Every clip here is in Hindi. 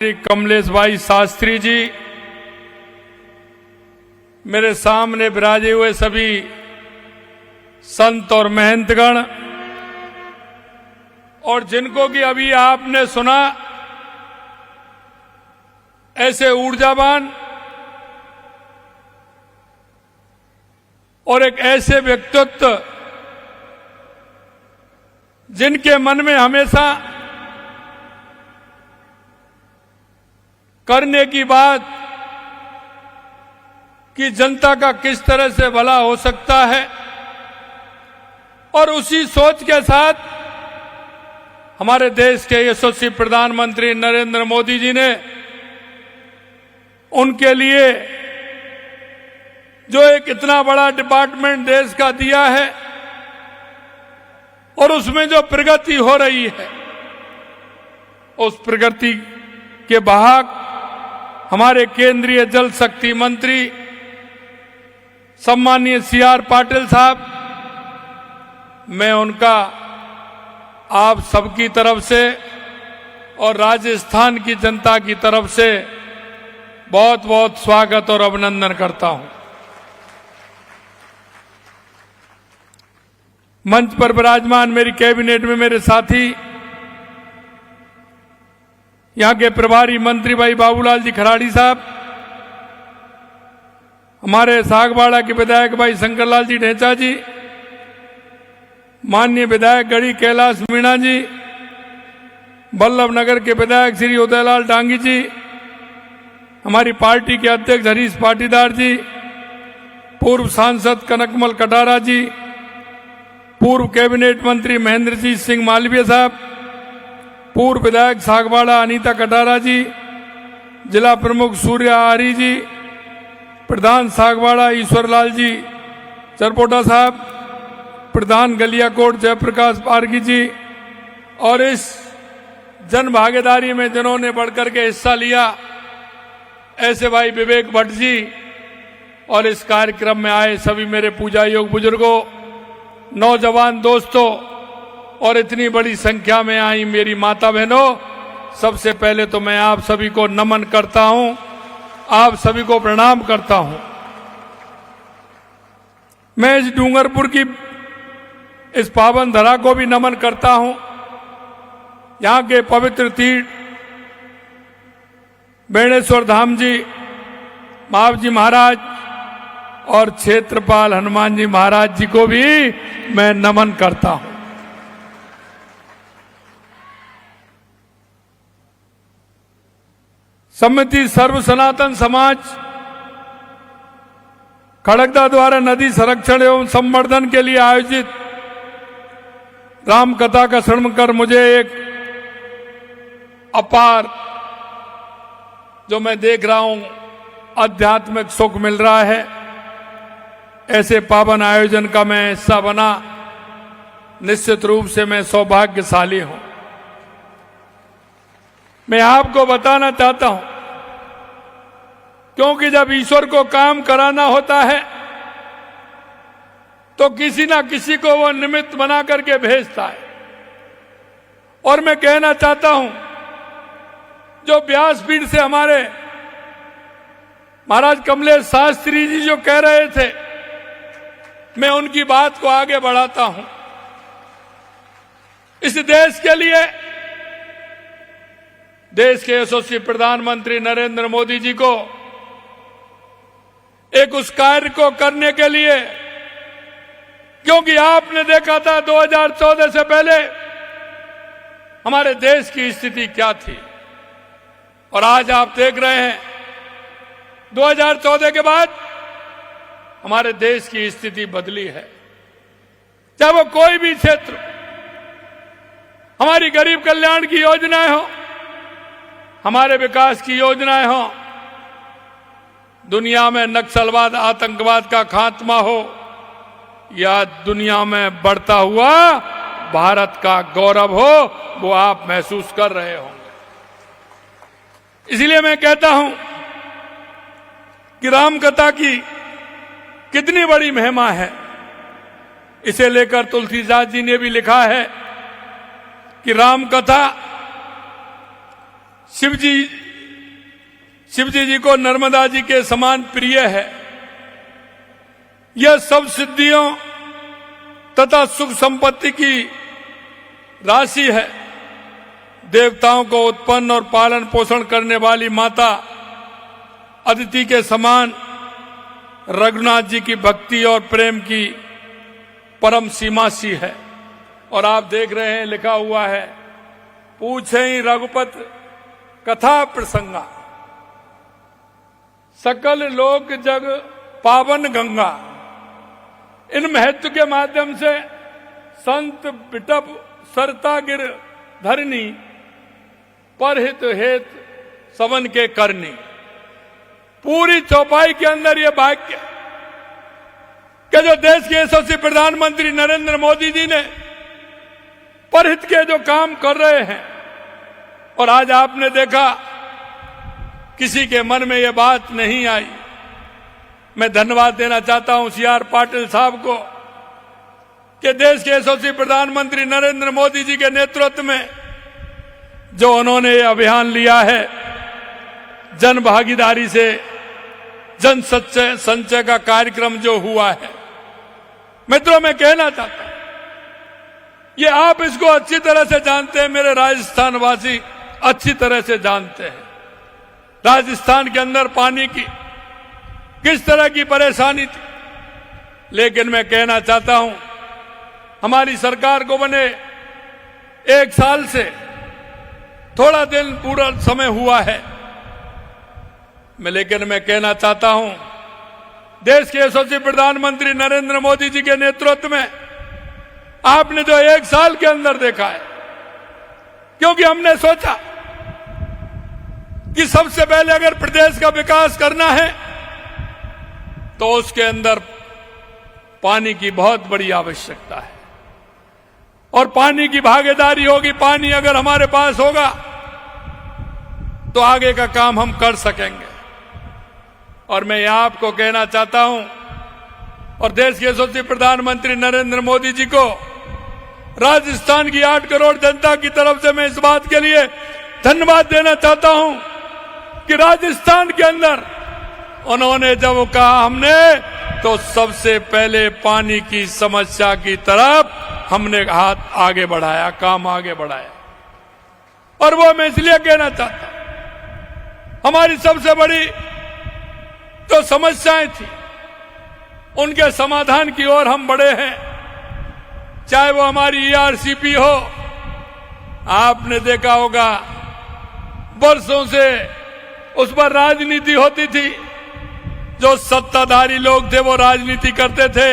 श्री कमलेश भाई शास्त्री जी, मेरे सामने विराजे हुए सभी संत और महंतगण, और जिनको कि अभी आपने सुना, ऐसे ऊर्जावान और एक ऐसे व्यक्तित्व जिनके मन में हमेशा करने की बात कि जनता का किस तरह से भला हो सकता है, और उसी सोच के साथ हमारे देश के यशस्वी प्रधानमंत्री नरेंद्र मोदी जी ने उनके लिए जो एक इतना बड़ा डिपार्टमेंट देश का दिया है और उसमें जो प्रगति हो रही है, उस प्रगति के वाहक हमारे केंद्रीय जल शक्ति मंत्री सम्माननीय सी.आर. पाटिल साहब, मैं उनका आप सबकी तरफ से और राजस्थान की जनता की तरफ से बहुत बहुत स्वागत और अभिनंदन करता हूं। मंच पर विराजमान मेरी कैबिनेट में मेरे साथी, यहां के प्रभारी मंत्री भाई बाबूलाल जी खराड़ी साहब, हमारे सागवाड़ा के विधायक भाई शंकरलाल जी ढेंचा जी, माननीय विधायक गढ़ी कैलाश मीणा जी, बल्लभ नगर के विधायक श्री उदयलाल डांगी जी, हमारी पार्टी के अध्यक्ष हरीश पाटीदार जी, पूर्व सांसद कनकमल कटारा जी, पूर्व कैबिनेट मंत्री महेंद्रजीत सिंह मालवीय साहब, पूर्व विधायक सागवाड़ा अनीता कटारा जी, जिला प्रमुख सूर्य आर्य जी, प्रधान सागवाड़ा ईश्वरलाल जी चरपोटा साहब, प्रधान गलियाकोट जयप्रकाश पारगी जी, और इस जन भागीदारी में जिन्होंने बढ़कर के हिस्सा लिया, ऐसे भाई विवेक भट्ट जी, और इस कार्यक्रम में आए सभी मेरे पूजा योग बुजुर्गों, नौजवान दोस्तों, और इतनी बड़ी संख्या में आई मेरी माता बहनों, सबसे पहले तो मैं आप सभी को नमन करता हूं, आप सभी को प्रणाम करता हूं। मैं इस डूंगरपुर की इस पावन धरा को भी नमन करता हूं। यहां के पवित्र तीर्थ बेणेश्वर धाम जी, मावजी महाराज और क्षेत्रपाल हनुमान जी महाराज जी को भी मैं नमन करता हूं। समिति सर्व सनातन समाज खड़गदा द्वारा नदी संरक्षण एवं संवर्धन के लिए आयोजित राम कथा का श्रवण कर मुझे एक अपार, जो मैं देख रहा हूं, आध्यात्मिक सुख मिल रहा है। ऐसे पावन आयोजन का मैं हिस्सा बना, निश्चित रूप से मैं सौभाग्यशाली हूं। मैं आपको बताना चाहता हूं, क्योंकि जब ईश्वर को काम कराना होता है तो किसी ना किसी को वो निमित्त बना करके भेजता है। और मैं कहना चाहता हूं, जो व्यासपीठ से हमारे महाराज कमलेश शास्त्री जी जो कह रहे थे, मैं उनकी बात को आगे बढ़ाता हूं। इस देश के लिए, देश के यशस्वी प्रधानमंत्री नरेंद्र मोदी जी को एक उस कार्य को करने के लिए, क्योंकि आपने देखा था 2014 से पहले हमारे देश की स्थिति क्या थी, और आज आप देख रहे हैं 2014 के बाद हमारे देश की स्थिति बदली है। चाहे वो कोई भी क्षेत्र, हमारी गरीब कल्याण की योजनाएं हो, हमारे विकास की योजनाएं हो, दुनिया में नक्सलवाद आतंकवाद का खात्मा हो, या दुनिया में बढ़ता हुआ भारत का गौरव हो, वो आप महसूस कर रहे होंगे। इसलिए मैं कहता हूं कि राम कथा की कितनी बड़ी महिमा है। इसे लेकर तुलसीदास जी ने भी लिखा है कि राम कथा शिव जी शिवजी जी को नर्मदा जी के समान प्रिय है। यह सब सिद्धियों तथा सुख संपत्ति की राशि है। देवताओं को उत्पन्न और पालन पोषण करने वाली माता अदिति के समान रघुनाथ जी की भक्ति और प्रेम की परम सीमा सी है। और आप देख रहे हैं लिखा हुआ है, पूछे ही रघुपत कथा प्रसंगा, सकल लोक जग पावन गंगा। इन महत्व के माध्यम से संत बिटप सरता गिर धरनी, परहित हेत सवन के करनी। पूरी चौपाई के अंदर यह वाक्य कि जो देश के यशस्वी प्रधानमंत्री नरेंद्र मोदी जी ने परहित के जो काम कर रहे हैं, और आज आपने देखा किसी के मन में यह बात नहीं आई। मैं धन्यवाद देना चाहता हूं CR पाटिल साहब को कि देश के यशस्वी प्रधानमंत्री नरेंद्र मोदी जी के नेतृत्व में जो उन्होंने ये अभियान लिया है, जन भागीदारी से जन संचय का कार्यक्रम जो हुआ है। मित्रों, मैं कहना चाहता हूं, ये आप इसको अच्छी तरह से जानते हैं, मेरे राजस्थान वासी अच्छी तरह से जानते हैं। राजस्थान के अंदर पानी की किस तरह की परेशानी थी, लेकिन मैं कहना चाहता हूं, हमारी सरकार को बने 1 साल से थोड़ा दिन पूरा समय हुआ है। लेकिन मैं कहना चाहता हूं, देश के यशस्वी प्रधानमंत्री नरेंद्र मोदी जी के नेतृत्व में आपने जो 1 साल के अंदर देखा है, क्योंकि हमने सोचा कि सबसे पहले अगर प्रदेश का विकास करना है तो उसके अंदर पानी की बहुत बड़ी आवश्यकता है, और पानी की भागीदारी होगी। पानी अगर हमारे पास होगा तो आगे का काम हम कर सकेंगे। और मैं यहां आपको कहना चाहता हूं, और देश के यशस्वी प्रधानमंत्री नरेंद्र मोदी जी को, राजस्थान की 8 करोड़ जनता की तरफ से मैं इस बात के लिए धन्यवाद देना चाहता हूं कि राजस्थान के अंदर उन्होंने जब कहा हमने, तो सबसे पहले पानी की समस्या की तरफ हमने हाथ आगे बढ़ाया, काम आगे बढ़ाया। और वो मैं इसलिए कहना चाहता हूं, हमारी सबसे बड़ी जो समस्याएं थी उनके समाधान की ओर हम बढ़े हैं। चाहे वो हमारी ERCP हो, आपने देखा होगा वर्षों से उस पर राजनीति होती थी, जो सत्ताधारी लोग थे वो राजनीति करते थे,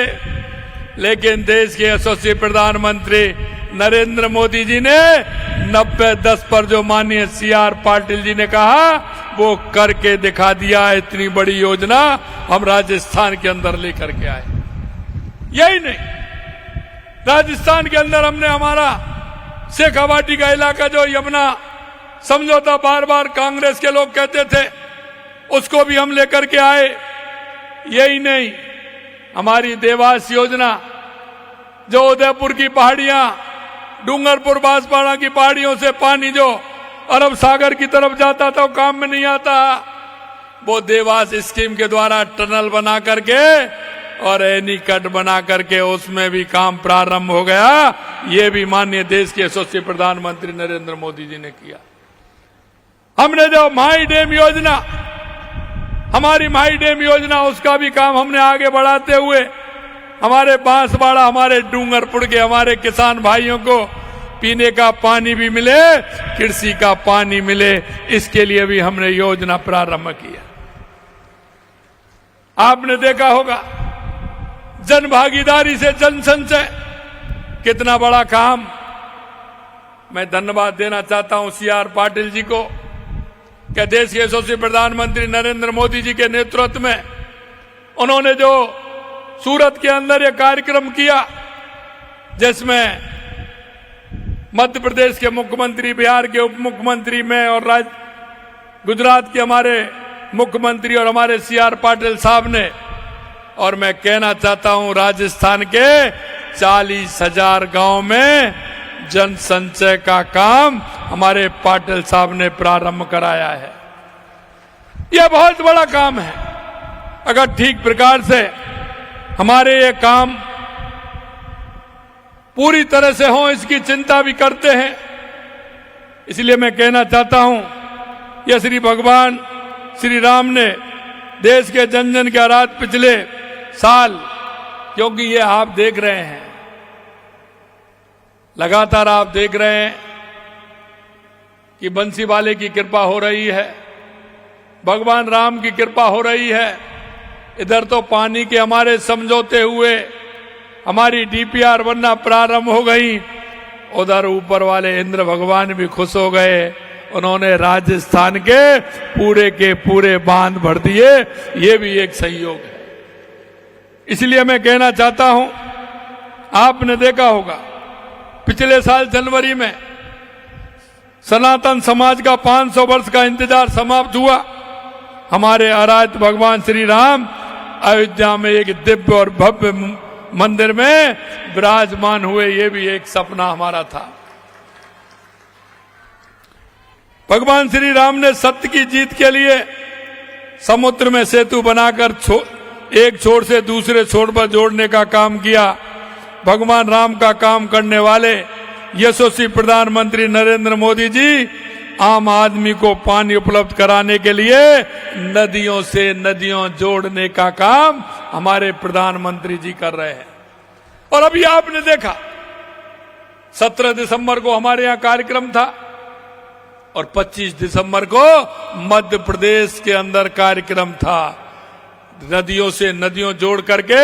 लेकिन देश के यशस्वी प्रधानमंत्री नरेंद्र मोदी जी ने 90-10 पर जो माननीय CR पाटिल जी ने कहा वो करके दिखा दिया। इतनी बड़ी योजना हम राजस्थान के अंदर लेकर के आए। यही नहीं, राजस्थान के अंदर हमने हमारा शेखावाटी का इलाका जो यमुना समझौता बार बार कांग्रेस के लोग कहते थे, उसको भी हम लेकर के आए। यही नहीं, हमारी देवास योजना जो उदयपुर की पहाड़ियां, डूंगरपुर बांसवाड़ा की पहाड़ियों से पानी जो अरब सागर की तरफ जाता था वो काम में नहीं आता, वो देवास स्कीम के द्वारा टनल बना करके और एनीकट बना करके उसमें भी काम प्रारंभ हो गया। ये भी माननीय देश के यशस्वी प्रधानमंत्री नरेंद्र मोदी जी ने किया। हमने जो माई डैम योजना, हमारी माई डैम योजना, उसका भी काम हमने आगे बढ़ाते हुए हमारे बांसवाड़ा, हमारे डूंगरपुर के हमारे किसान भाइयों को पीने का पानी भी मिले, कृषि का पानी मिले, इसके लिए भी हमने योजना प्रारंभ किया। आपने देखा होगा जन भागीदारी से जन संचय, कितना बड़ा काम। मैं धन्यवाद देना चाहता हूं CR पाटिल जी को कि देश के यशस्वी प्रधानमंत्री नरेंद्र मोदी जी के नेतृत्व में उन्होंने जो सूरत के अंदर ये कार्यक्रम किया, जिसमें मध्य प्रदेश के मुख्यमंत्री, बिहार के उप मुख्यमंत्री, मैं और गुजरात के हमारे मुख्यमंत्री और हमारे CR पाटिल साहब ने, और मैं कहना चाहता हूं राजस्थान के 40,000 गांव में जन संचय का काम हमारे पाटिल साहब ने प्रारंभ कराया है। यह बहुत बड़ा काम है। अगर ठीक प्रकार से हमारे ये काम पूरी तरह से हो, इसकी चिंता भी करते हैं। इसलिए मैं कहना चाहता हूं, यह श्री भगवान श्री राम ने देश के जन जन के आराध पिछले साल, क्योंकि ये आप देख रहे हैं, लगातार आप देख रहे हैं कि बंसी वाले की कृपा हो रही है, भगवान राम की कृपा हो रही है। इधर तो पानी के हमारे समझौते हुए हमारी डीपीआर बनना प्रारंभ हो गई, उधर ऊपर वाले इंद्र भगवान भी खुश हो गए, उन्होंने राजस्थान के पूरे बांध भर दिए। ये भी एक सहयोग है। इसलिए मैं कहना चाहता हूं, आपने देखा होगा पिछले साल जनवरी में सनातन समाज का 500 वर्ष का इंतजार समाप्त हुआ। हमारे आराध्य भगवान श्री राम अयोध्या में एक दिव्य और भव्य मंदिर में विराजमान हुए। ये भी एक सपना हमारा था। भगवान श्री राम ने सत्य की जीत के लिए समुद्र में सेतु बनाकर एक छोर से दूसरे छोर पर जोड़ने का काम किया। भगवान राम का काम करने वाले यशस्वी प्रधानमंत्री नरेंद्र मोदी जी आम आदमी को पानी उपलब्ध कराने के लिए नदियों से नदियों जोड़ने का काम हमारे प्रधानमंत्री जी कर रहे हैं। और अभी आपने देखा 17 दिसंबर को हमारे यहां कार्यक्रम था और 25 दिसंबर को मध्य प्रदेश के अंदर कार्यक्रम था। नदियों से नदियों जोड़ करके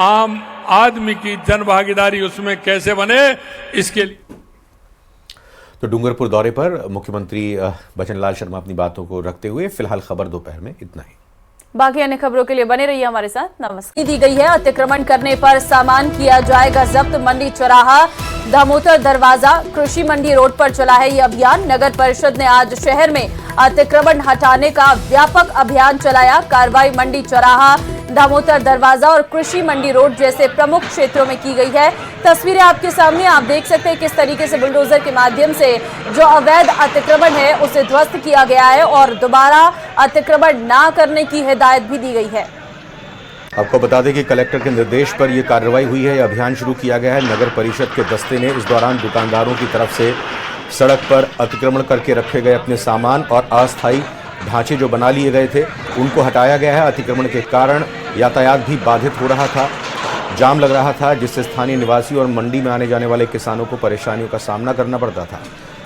आम आदमी की जन भागीदारी उसमें कैसे बने, इसके लिए। तो डूंगरपुर दौरे पर मुख्यमंत्री बचनलाल शर्मा अपनी बातों को रखते हुए फिलहाल खबर दोपहर में इतना ही। बाकी अन्य खबरों के लिए बने रहिए हमारे साथ। नमस्कार। दी गई है, अतिक्रमण करने पर सामान किया जाएगा जब्त। मंडी चौराहा दामोदर दरवाजा कृषि मंडी रोड पर चला है ये अभियान। नगर परिषद ने आज शहर में अतिक्रमण हटाने का व्यापक अभियान चलाया। कार्रवाई मंडी चौराहा, दामोदर दरवाजा और कृषि मंडी रोड जैसे प्रमुख क्षेत्रों में की गई है। तस्वीरें आपके सामने, आप देख सकते हैं किस तरीके से बुलडोजर के माध्यम से जो अवैध अतिक्रमण है उसे ध्वस्त किया गया है और दोबारा अतिक्रमण ना करने की हिदायत भी दी गई है। आपको बता दें कि कलेक्टर के निर्देश पर यह कार्रवाई हुई है, यह अभियान शुरू किया गया है। नगर परिषद के दस्ते ने इस दौरान दुकानदारों की तरफ से सड़क पर अतिक्रमण करके रखे गए अपने सामान और अस्थायी ढांचे जो बना लिए गए थे उनको हटाया गया है। अतिक्रमण के कारण यातायात भी बाधित हो रहा था, जाम लग रहा था, जिससे स्थानीय निवासी और मंडी में आने जाने वाले किसानों को परेशानियों का सामना करना पड़ता था।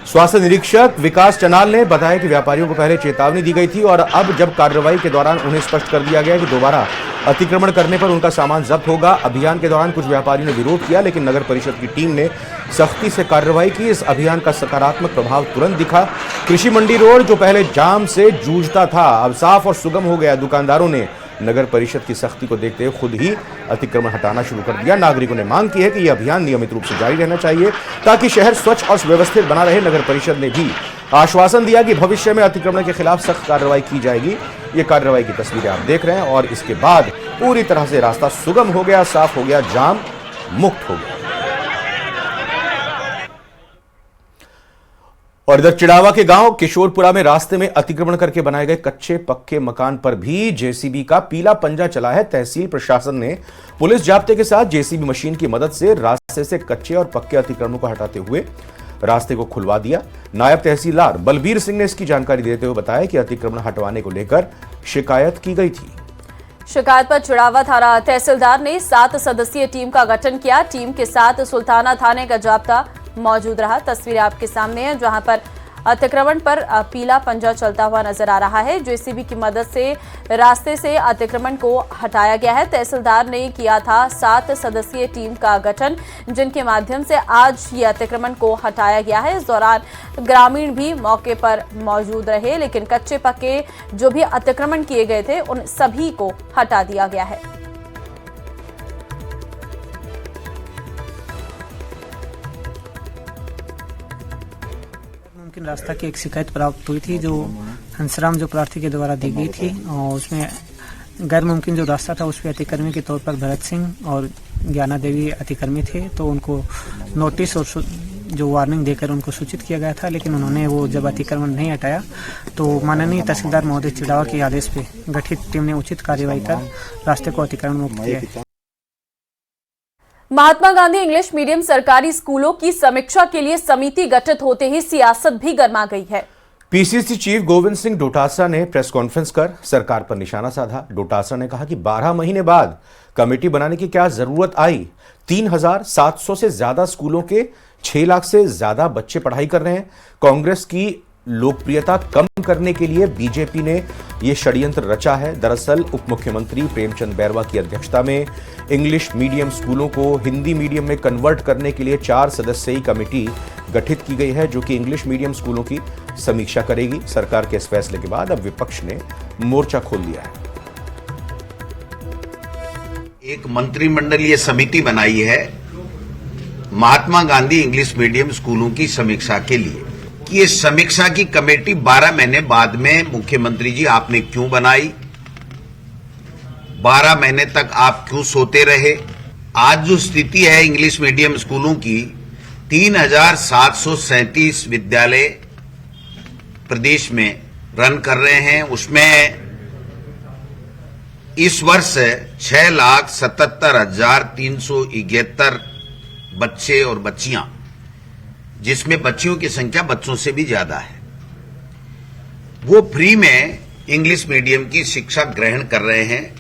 स्वास्थ्य निरीक्षक विकास चनाल ने बताया कि व्यापारियों को पहले चेतावनी दी गई थी और अब जब कार्रवाई के दौरान उन्हें स्पष्ट कर दिया गया कि दोबारा अतिक्रमण करने पर उनका सामान जब्त होगा। अभियान के दौरान कुछ व्यापारियों ने विरोध किया, लेकिन नगर परिषद की टीम ने सख्ती से कार्रवाई की। इस अभियान का सकारात्मक प्रभाव तुरंत दिखा। कृषि मंडी रोड जो पहले जाम से जूझता था अब साफ और सुगम हो गया। दुकानदारों ने नगर परिषद की सख्ती को देखते हुए खुद ही अतिक्रमण हटाना शुरू कर दिया। नागरिकों ने मांग की है कि यह अभियान नियमित रूप से जारी रहना चाहिए ताकि शहर स्वच्छ और सुव्यवस्थित बना रहे। नगर परिषद ने भी आश्वासन दिया कि भविष्य में अतिक्रमण के खिलाफ सख्त कार्रवाई की जाएगी। ये कार्रवाई की तस्वीरें आप देख रहे हैं और इसके बाद पूरी तरह से रास्ता सुगम हो गया, साफ हो गया, जाम मुक्त हो गया। और इधर चिड़ावा के गांव किशोरपुरा में रास्ते में अतिक्रमण करके बनाए गए कच्चे पक्के मकान पर भी जेसीबी का पीला पंजा चला है। तहसील प्रशासन ने पुलिस जाब्ते के साथ जेसीबी मशीन की मदद से रास्ते से कच्चे और पक्के अतिक्रमण को हटाते हुए रास्ते को खुलवा दिया। नायब तहसीलदार बलबीर सिंह ने इसकी जानकारी देते हुए बताया कि अतिक्रमण हटवाने को लेकर शिकायत की गई थी। शिकायत पर चिड़ावा थाना तहसीलदार ने 7 सदस्यीय टीम का गठन किया। टीम के साथ सुल्ताना थाने का जाब्ता मौजूद रहा। तस्वीरें आपके सामने हैं जहां पर अतिक्रमण पर पीला पंजा चलता हुआ नजर आ रहा है। जेसीबी की मदद से रास्ते से अतिक्रमण को हटाया गया है। तहसीलदार ने किया था 7 सदस्यीय टीम का गठन, जिनके माध्यम से आज ये अतिक्रमण को हटाया गया है। इस दौरान ग्रामीण भी मौके पर मौजूद रहे, लेकिन कच्चे पक्के जो भी अतिक्रमण किए गए थे उन सभी को हटा दिया गया है। मुमकिन रास्ता की एक शिकायत प्राप्त हुई थी जो हंसराम जो प्रार्थी के द्वारा दी गई थी और उसमें गैर मुमकिन जो रास्ता था उस पर अतिक्रमी के तौर पर भरत सिंह और ज्ञाना देवी अतिक्रमी थे, तो उनको नोटिस और जो वार्निंग देकर उनको सूचित किया गया था, लेकिन उन्होंने वो जब अतिक्रमण नहीं हटाया तो माननीय तहसीलदार महोदय चिड़ावा के आदेश पे गठित टीम ने उचित कार्यवाही कर रास्ते को अतिक्रमण मुक्त किया है। महात्मा गांधी इंग्लिश मीडियम सरकारी स्कूलों की समीक्षा के लिए समिति गठित होते ही सियासत भी गर्मा गई है। पीसीसी चीफ गोविंद सिंह डोटासरा ने प्रेस कॉन्फ्रेंस कर सरकार पर निशाना साधा। डोटासरा ने कहा कि 12 महीने बाद कमेटी बनाने की क्या जरूरत आई। 3,700 से ज्यादा स्कूलों के 6 लाख से ज्यादा बच्चे पढ़ाई कर रहे हैं। कांग्रेस की लोकप्रियता कम करने के लिए बीजेपी ने यह षड्यंत्र रचा है। दरअसल उप मुख्यमंत्री प्रेमचंद बैरवा की अध्यक्षता में इंग्लिश मीडियम स्कूलों को हिंदी मीडियम में कन्वर्ट करने के लिए 4 सदस्यीय कमेटी गठित की गई है, जो कि इंग्लिश मीडियम स्कूलों की समीक्षा करेगी। सरकार के इस फैसले के बाद अब विपक्ष ने मोर्चा खोल दिया है। एक मंत्रिमंडलीय समिति बनाई है महात्मा गांधी इंग्लिश मीडियम स्कूलों की समीक्षा के लिए कि ये समीक्षा की कमेटी 12 महीने बाद में मुख्यमंत्री जी आपने क्यों बनाई, 12 महीने तक आप क्यों सोते रहे। आज जो स्थिति है इंग्लिश मीडियम स्कूलों की, 3,737 विद्यालय प्रदेश में रन कर रहे हैं। उसमें इस वर्ष 6,77,371 बच्चे और बच्चियां, जिसमें बच्चियों की संख्या बच्चों से भी ज्यादा है, वो फ्री में इंग्लिश मीडियम की शिक्षा ग्रहण कर रहे हैं।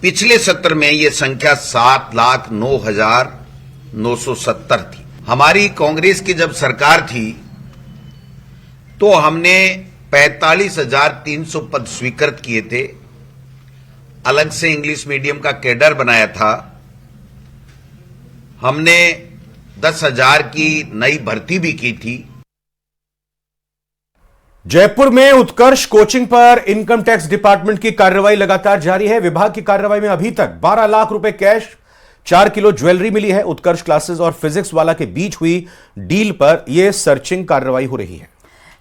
पिछले सत्र में ये संख्या 7,09,970 थी। हमारी कांग्रेस की जब सरकार थी तो हमने 45,300 पद स्वीकृत किए थे। अलग से इंग्लिश मीडियम का कैडर बनाया था। हमने 10,000 की नई भर्ती भी की थी। जयपुर में उत्कर्ष कोचिंग पर इनकम टैक्स डिपार्टमेंट की कार्रवाई लगातार जारी है। विभाग की कार्रवाई में अभी तक 12 लाख रुपए कैश, 4 किलो ज्वेलरी मिली है। उत्कर्ष क्लासेस और फिजिक्स वाला के बीच हुई डील पर यह सर्चिंग कार्रवाई हो रही है।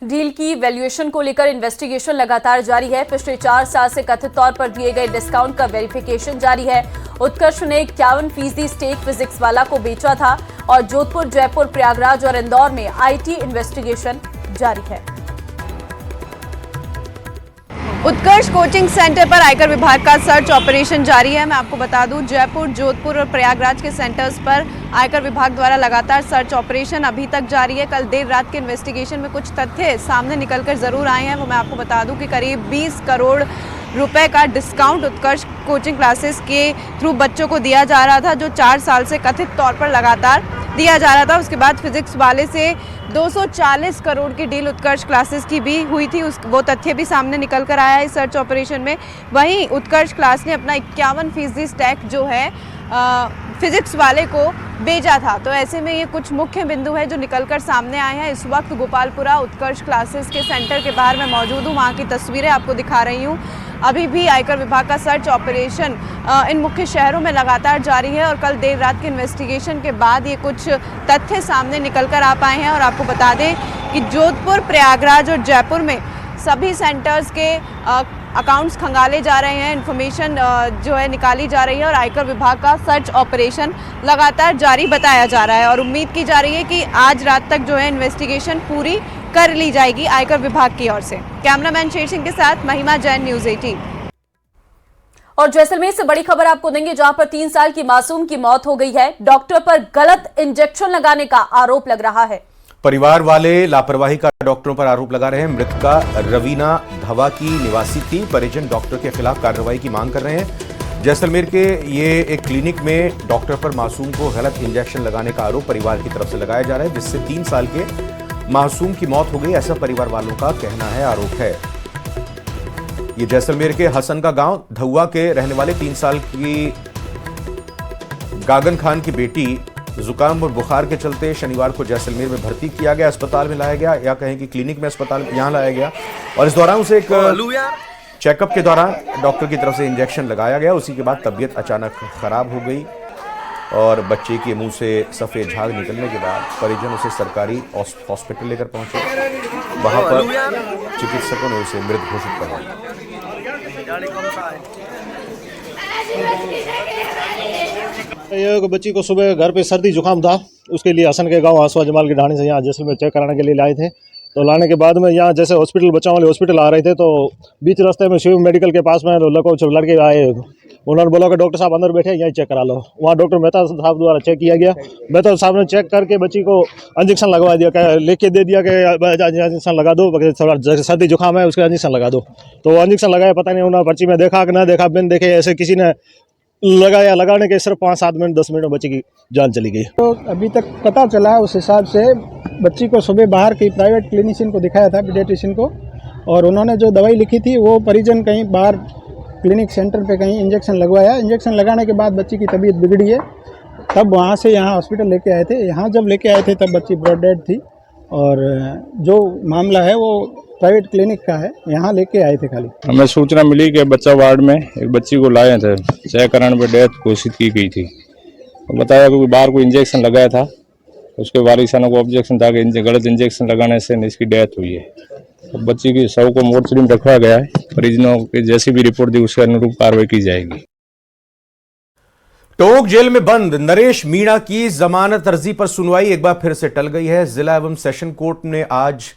डील की वैल्यूएशन को लेकर इन्वेस्टिगेशन लगातार जारी है। पिछले 4 साल से कथित तौर पर दिए गए डिस्काउंट का वेरिफिकेशन जारी है। उत्कर्ष ने 51% स्टेक फिजिक्स वाला को बेचा था और जोधपुर, जयपुर, प्रयागराज और इंदौर में आईटी इन्वेस्टिगेशन जारी है। उत्कर्ष कोचिंग सेंटर पर आयकर विभाग का सर्च ऑपरेशन जारी है। मैं आपको बता दूं, जयपुर, जोधपुर और प्रयागराज के सेंटर्स पर आयकर विभाग द्वारा लगातार सर्च ऑपरेशन अभी तक जारी है। कल देर रात के इन्वेस्टिगेशन में कुछ तथ्य सामने निकलकर जरूर आए हैं। वो मैं आपको बता दूं कि करीब 20 करोड़ रुपए का डिस्काउंट उत्कर्ष कोचिंग क्लासेस के थ्रू बच्चों को दिया जा रहा था, जो 4 साल से कथित तौर पर लगातार दिया जा रहा था। उसके बाद फिजिक्स वाले से 240 करोड़ की डील उत्कर्ष क्लासेस की भी हुई थी। वो तथ्य भी सामने निकल कर आया है इस सर्च ऑपरेशन में। वहीं उत्कर्ष क्लास ने अपना 51% स्टैक जो है फिजिक्स वाले को बेचा था। तो ऐसे में ये कुछ मुख्य बिंदु है जो निकलकर सामने आए हैं। इस वक्त गोपालपुरा उत्कर्ष क्लासेस के सेंटर के बाहर मैं मौजूद हूँ। वहाँ की तस्वीरें आपको दिखा रही हूँ। अभी भी आयकर विभाग का सर्च ऑपरेशन इन मुख्य शहरों में लगातार जारी है और कल देर रात के इन्वेस्टिगेशन के बाद ये कुछ तथ्य सामने निकल कर आ पाए हैं। और आपको बता दें कि जोधपुर, प्रयागराज और जयपुर में सभी सेंटर्स के अकाउंट्स खंगाले जा रहे हैं, इन्फॉर्मेशन जो है निकाली जा रही है और आयकर विभाग का सर्च ऑपरेशन लगातार जारी बताया जा रहा है। और उम्मीद की जा रही है कि आज रात तक जो है इन्वेस्टिगेशन पूरी कर ली जाएगी आयकर विभाग की ओर से। कैमरामैन शेर सिंह के साथ महिमा जैन, न्यूज़ 18। और जैसलमेर से बड़ी खबर आपको देंगे, जहां पर 3 साल की मासूम की मौत हो गई है। डॉक्टर पर गलत इंजेक्शन लगाने का आरोप लग रहा है। परिवार वाले लापरवाही का डॉक्टरों पर आरोप लगा रहे हैं। मृतका रवीना धवा की निवासी थी। परिजन डॉक्टर के खिलाफ कार्रवाई की मांग कर रहे हैं। जैसलमेर के ये एक क्लिनिक में डॉक्टर पर मासूम को गलत इंजेक्शन लगाने का आरोप परिवार की तरफ से लगाया जा रहा है, जिससे 3 साल के मासूम की मौत हो गई, ऐसा परिवार वालों का कहना है, आरोप है। ये जैसलमेर के हसन का गांव धुआ के रहने वाले 3 साल की गागन खान की बेटी जुकाम और बुखार के चलते शनिवार को जैसलमेर में भर्ती किया गया, अस्पताल में लाया गया, या कहें कि क्लिनिक में अस्पताल यहां लाया गया। और इस दौरान उसे एक चेकअप के दौरान डॉक्टर की तरफ से इंजेक्शन लगाया गया। उसी के बाद तबीयत अचानक खराब हो गई और बच्चे के मुंह से सफेद झाग निकलने के बाद परिजन उसे सरकारी हॉस्पिटल लेकर पहुंचे। वहां पर चिकित्सकों ने उसे मृत घोषित कर दिया। ये बच्ची को सुबह घर पे सर्दी जुकाम था, उसके लिए हसन के गांव आसवा जमाल की ढाणी से यहाँ जैसलमेर चेक कराने के लिए लाए थे। तो लाने के बाद में यहाँ जैसे हॉस्पिटल बच्चों वाले हॉस्पिटल आ रहे थे तो बीच रास्ते में शिव मेडिकल के पास में लड़के आए। उन्होंने बोला कि डॉक्टर साहब अंदर बैठे यहीं चेक करा लो। वहाँ डॉक्टर मेहता साहब द्वारा चेक किया गया। मेहता साहब ने चेक करके बच्ची को इंजेक्शन लगवा दिया, लेके दे दिया कि इंजेक्शन लगा दो, थोड़ा सर्दी जुकाम है उसका इंजेक्शन लगा दो। तो वो इंजेक्शन लगाया, पता नहीं उन्होंने पर्ची में देखा कि ना देखा, बिन देखे ऐसे किसी ने लगाया। लगाने के सिर्फ 5-7 मिनट 10 मिनट में बच्ची की जान चली गई। तो अभी तक पता चला उस हिसाब से बच्ची को सुबह बाहर की प्राइवेट क्लिनिशियन को दिखाया था, पीडियाट्रिशियन को, और उन्होंने जो दवाई लिखी थी वो परिजन कहीं बाहर क्लिनिक सेंटर पे कहीं इंजेक्शन लगवाया। इंजेक्शन लगाने के बाद बच्ची की तबीयत बिगड़ी है, तब वहाँ से यहाँ हॉस्पिटल लेके आए थे। यहाँ जब लेके आए थे तब बच्ची ब्रॉड डेड थी, और जो मामला है वो प्राइवेट क्लिनिक का है, यहाँ लेके आए थे खाली। हमें सूचना मिली कि बच्चा वार्ड में एक बच्ची को लाए थे, चेक कराने पर डेथ घोषित की गई थी। तो बताया कि बाहर को इंजेक्शन लगाया था, उसके वारिसानों को ऑब्जेक्शन था कि गलत इंजेक्शन लगाने से इसकी डेथ हुई है। तो बच्ची की शव को मोर्चरी में रखा गया है। परिजनों की जैसी भी रिपोर्ट दी उसके अनुरूप कार्रवाई की जाएगी। टोंक जेल में बंद नरेश मीणा की जमानत अर्जी पर सुनवाई एक बार फिर से टल गई है। जिला एवं सेशन कोर्ट ने आज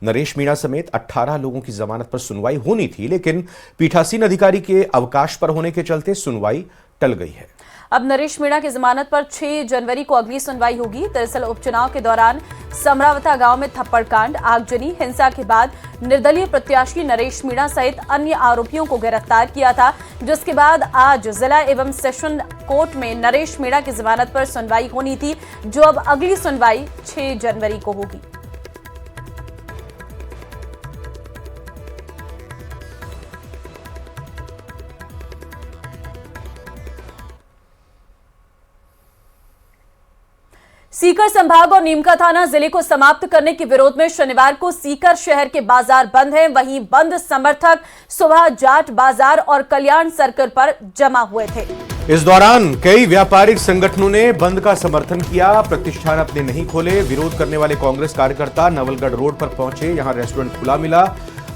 नरेश मीणा समेत 18 लोगों की जमानत पर सुनवाई होनी थी, लेकिन पीठासीन अधिकारी के अवकाश पर होने के चलते सुनवाई टल गई है। अब नरेश मीणा की जमानत पर 6 जनवरी को अगली सुनवाई होगी। दरअसल उपचुनाव के दौरान समरावता गांव में थप्पड़ कांड, आगजनी, हिंसा के बाद निर्दलीय प्रत्याशी नरेश मीणा सहित अन्य आरोपियों को गिरफ्तार किया था, जिसके बाद आज जिला एवं सेशन कोर्ट में नरेश मीणा की जमानत पर सुनवाई होनी थी, जो अब अगली सुनवाई 6 जनवरी को होगी। सीकर संभाग और नीमका थाना जिले को समाप्त करने के विरोध में शनिवार को सीकर शहर के बाजार बंद हैं। वहीं बंद समर्थक सुबह जाट बाजार और कल्याण सर्कल पर जमा हुए थे। इस दौरान कई व्यापारिक संगठनों ने बंद का समर्थन किया। प्रतिष्ठान अपने नहीं खोले। विरोध करने वाले कांग्रेस कार्यकर्ता नवलगढ़ रोड पर पहुंचे। यहां रेस्टोरेंट खुला मिला,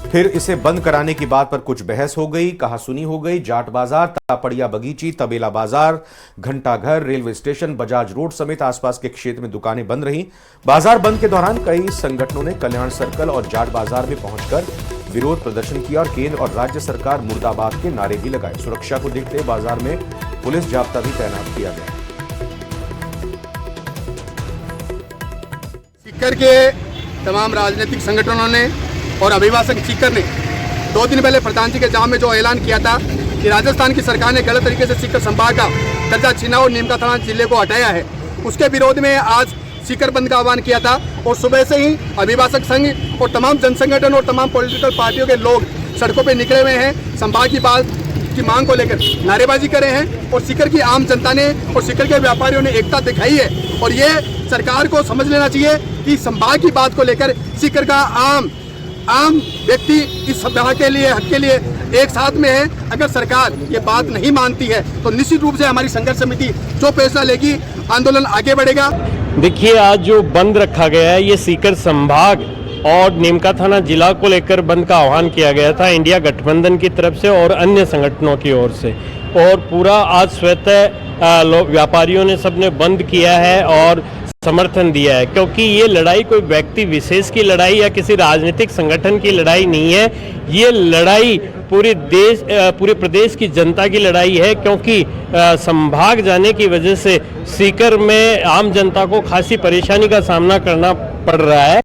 फिर इसे बंद कराने की बात पर कुछ बहस हो गई, कहासुनी हो गई। जाट बाजार, तापड़िया बगीची, तबेला बाजार, घंटाघर, रेलवे स्टेशन, बजाज रोड समेत आसपास के क्षेत्र में दुकानें बंद रहीं। बाजार बंद के दौरान कई संगठनों ने कल्याण सर्कल और जाट बाजार में पहुंचकर विरोध प्रदर्शन किया और केंद्र और राज्य सरकार मुर्दाबाद के नारे भी लगाए। सुरक्षा को देखते बाजार में पुलिस जाब्ता भी तैनात किया गया। सीकर के तमाम राजनीतिक संगठनों ने और अभिभाषक सीकर ने 2 दिन पहले प्रधान जी के जाम में जो ऐलान किया था कि राजस्थान की सरकार ने गलत तरीके से सीकर संभाग का दर्जा छीना और नीमका थाना जिले को हटाया है, उसके विरोध में आज सीकर बंद का आह्वान किया था। और सुबह से ही अभिभाषक संघ और तमाम जनसंगठन और तमाम पॉलिटिकल पार्टियों के लोग सड़कों पर निकले हुए हैं। संभाग की बात की मांग को लेकर नारेबाजी करे हैं और सीकर की आम जनता ने और सीकर के व्यापारियों ने एकता दिखाई है। और ये सरकार को समझ लेना चाहिए कि संभाग की बात को लेकर सीकर का आम व्यक्ति इस संभाग के लिए, हक के लिए एक साथ में है। अगर सरकार ये बात नहीं मानती है तो निश्चित रूप से हमारी संघर्ष समिति जो फैसला लेगी, आंदोलन आगे बढ़ेगा। देखिए, आज जो बंद रखा गया है ये सीकर संभाग और नीमका थाना जिला को लेकर बंद का आह्वान किया गया था इंडिया गठबंधन की तरफ से और अन्य संगठनों की ओर से। और पूरा आज स्वतः व्यापारियों ने सबने बंद किया है और समर्थन दिया है, क्योंकि ये लड़ाई कोई व्यक्ति विशेष की लड़ाई या किसी राजनीतिक संगठन की लड़ाई नहीं है। ये लड़ाई पूरे प्रदेश की जनता की लड़ाई है, क्योंकि संभाग जाने की वजह से सीकर में आम जनता को खासी परेशानी का सामना करना पड़ रहा है।